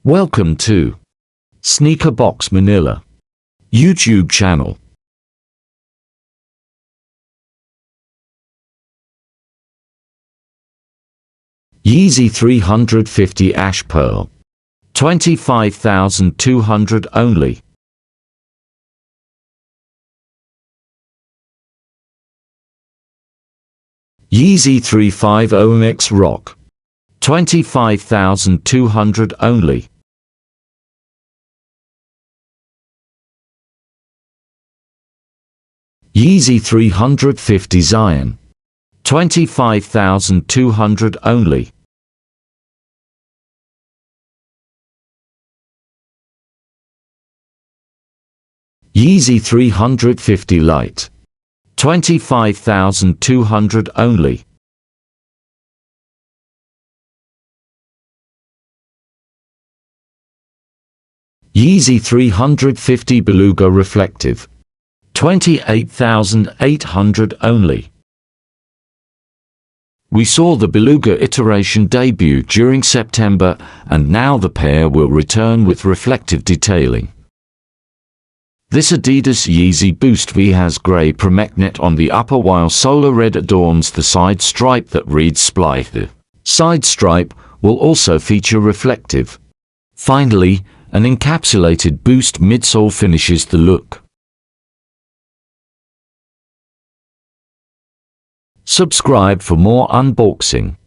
Welcome to Sneaker Box Manila YouTube channel. Yeezy 350 Ash Pearl, 25,200 only. Yeezy 350 Mix Rock, 25,200 only. Yeezy 350 Zion, 25,200 only. Yeezy 350 Lite, 25,200 only. Yeezy 350 Beluga Reflective, 28,800 only. We saw the Beluga iteration debut during September, and now the pair will return with reflective detailing. This Adidas Yeezy Boost V has grey promeknet on the upper while solar red adorns the side stripe that reads Splice. The side stripe will also feature reflective. Finally, an encapsulated Boost midsole finishes the look. Subscribe for more unboxing.